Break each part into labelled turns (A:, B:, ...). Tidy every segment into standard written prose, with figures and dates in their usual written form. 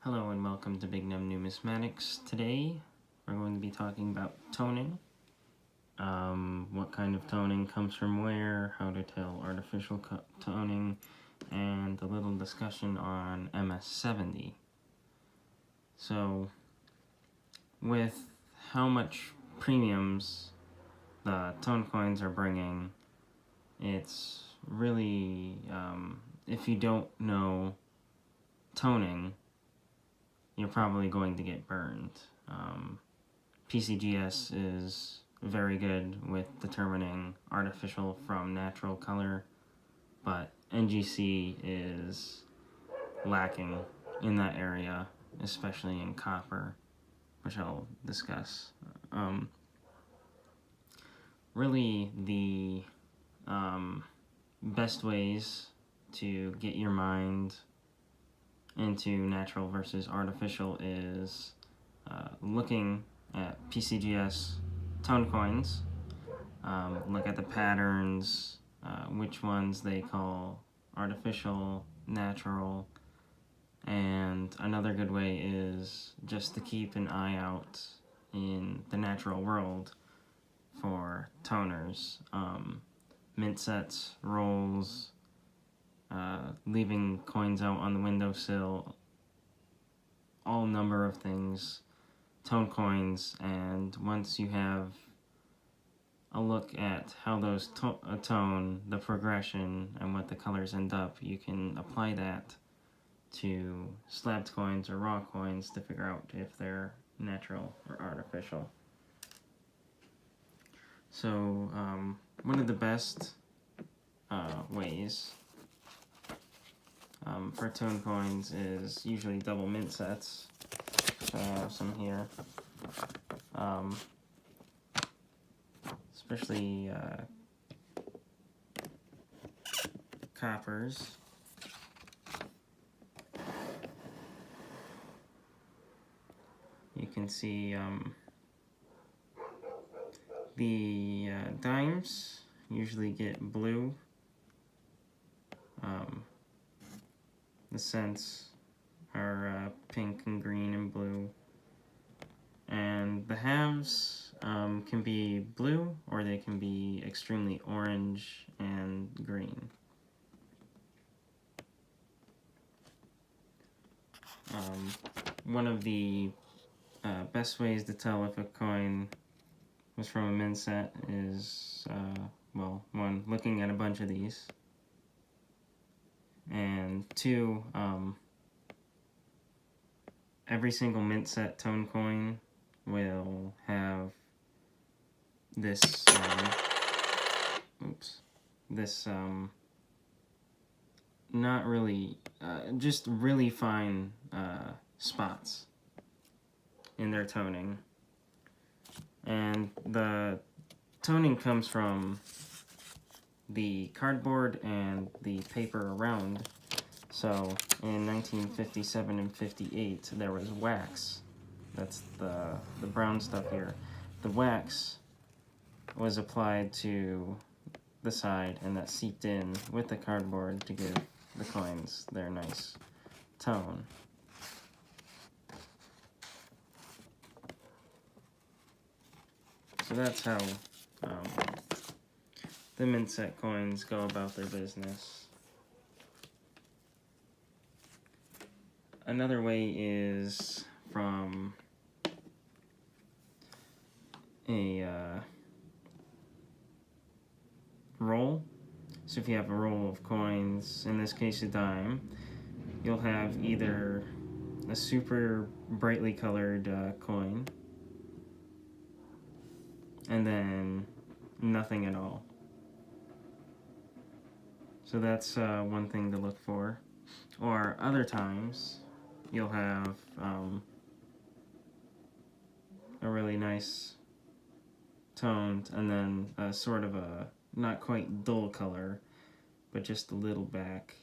A: Hello and welcome to Big Num Numismatics. Today we're going to be talking about toning, what kind of toning comes from where, how to tell artificial toning, and a little discussion on MS-70. So, with how much premiums the tone coins are bringing, it's really, if you don't know toning, you're probably going to get burned. PCGS is very good with determining artificial from natural color, but NGC is lacking in that area, especially in copper, which I'll discuss. Really, the best ways to get your mind into natural versus artificial is looking at PCGS tone coins, look at the patterns, which ones they call artificial, natural, and another good way is just to keep an eye out in the natural world for toners, mint sets, rolls, leaving coins out on the windowsill, all number of things, tone coins, and once you have a look at how those tone, the progression, and what the colors end up, you can apply that to slabbed coins or raw coins to figure out if they're natural or artificial. So, one of the best ways for tone coins is usually double mint sets. So I have some here. Especially coppers. You can see the dimes usually get blue. The cents are pink and green and blue. And the halves can be blue, or they can be extremely orange and green. One of the best ways to tell if a coin was from a mint set is, well, one, looking at a bunch of these, and two, every single mint set tone coin will have this, not really, just really fine spots in their toning. And the toning comes from the cardboard and the paper around. So in 1957 and 58, there was wax. That's the brown stuff here. The wax was applied to the side, and that seeped in with the cardboard to give the coins their nice tone. So that's how the mint set coins go about their business. Another way is from a roll. So if you have a roll of coins, in this case a dime, you'll have either a super brightly colored coin, and then nothing at all. So that's one thing to look for. Or other times, you'll have a really nice toned, and then sort of a not quite dull color, but just a little back.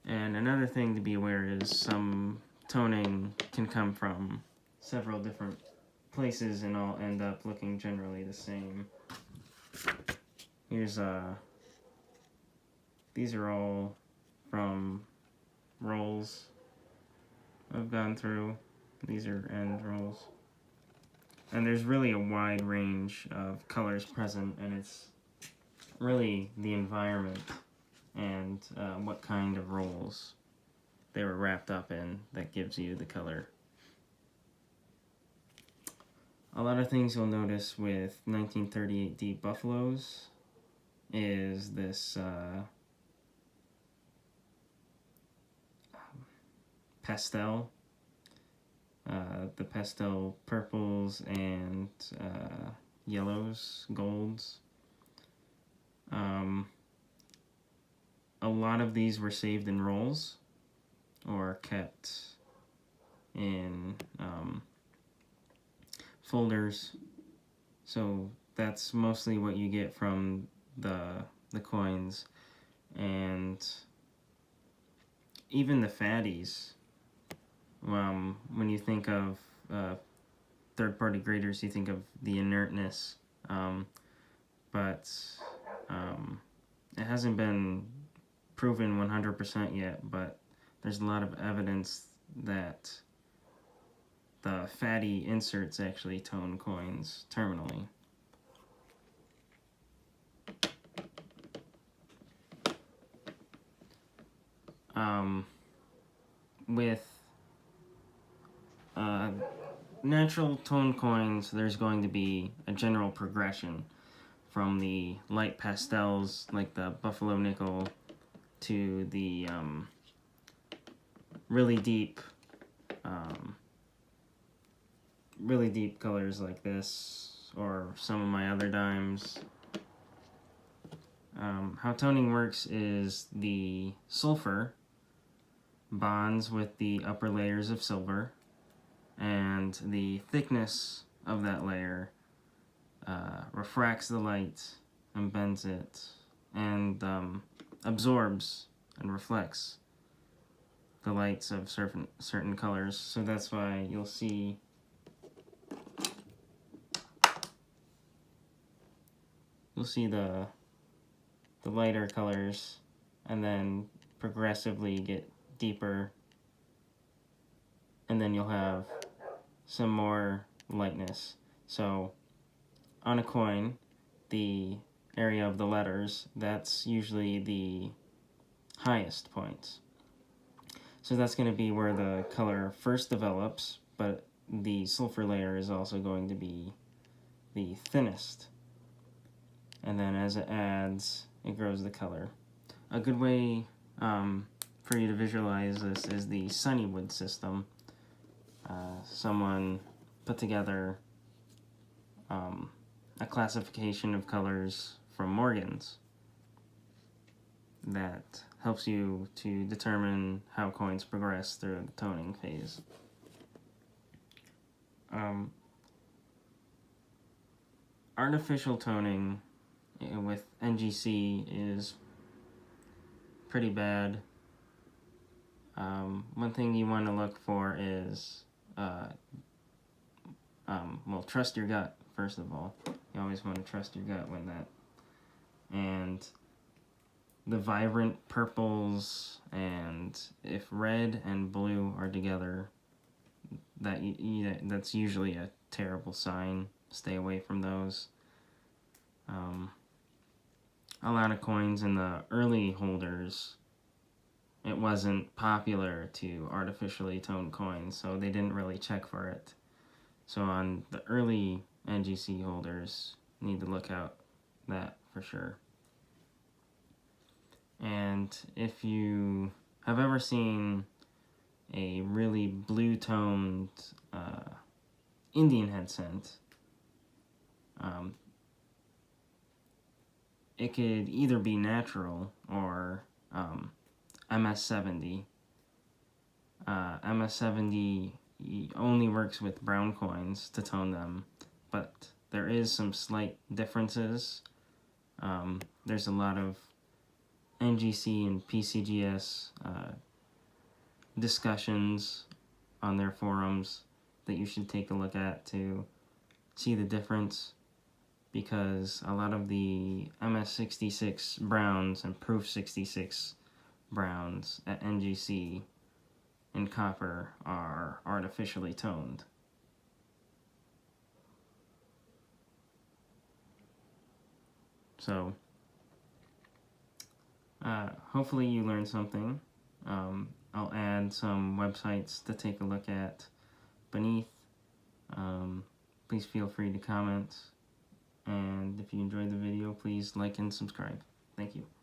A: And another thing to be aware is some toning can come from several different places and all end up looking generally the same. Here's these are all from rolls rolls I've gone through. These are end rolls. And there's really a wide range of colors present, and it's really the environment and what kind of rolls they were wrapped up in that gives you the color. A lot of things you'll notice with 1938 Deep Buffaloes is this pastel. The pastel purples and yellows, golds. A lot of these were saved in rolls or kept in folders. So that's mostly what you get from the coins. And even the fatties, when you think of third-party graders, you think of the inertness, but it hasn't been proven 100% yet, but there's a lot of evidence that the fatty inserts actually tone coins terminally. With natural tone coins, there's going to be a general progression from the light pastels like the buffalo nickel to the really deep colors like this, or some of my other dimes. How toning works is the sulfur bonds with the upper layers of silver, and the thickness of that layer refracts the light and bends it, and absorbs and reflects the lights of certain colors. So that's why you'll see the lighter colors and then progressively get deeper, and then you'll have some more lightness. So on a coin, the area of the letters, that's usually the highest point. So that's going to be where the color first develops, but the sulfur layer is also going to be the thinnest. And then as it adds, it grows the color. A good way for you to visualize this is the Sunnywood system. Someone put together a classification of colors from Morgan's that helps you to determine how coins progress through the toning phase. Artificial toning with NGC is pretty bad. One thing you want to look for is, well, trust your gut, first of all. You always want to trust your gut when that. And the vibrant purples, and if red and blue are together, that's usually a terrible sign. Stay away from those. A lot of coins in the early holders, it wasn't popular to artificially tone coins, so they didn't really check for it. So on the early NGC holders, you need to look out that for sure. And if you have ever seen a really blue-toned Indian head cent, it could either be natural or MS-70. MS-70 only works with brown coins to tone them, but there is some slight differences. There's a lot of NGC and PCGS discussions on their forums that you should take a look at to see the difference, because a lot of the MS-66 browns and Proof 66 browns at NGC and copper are artificially toned. So, hopefully you learned something. I'll add some websites to take a look at beneath. Please feel free to comment. And if you enjoyed the video, please like and subscribe. Thank you.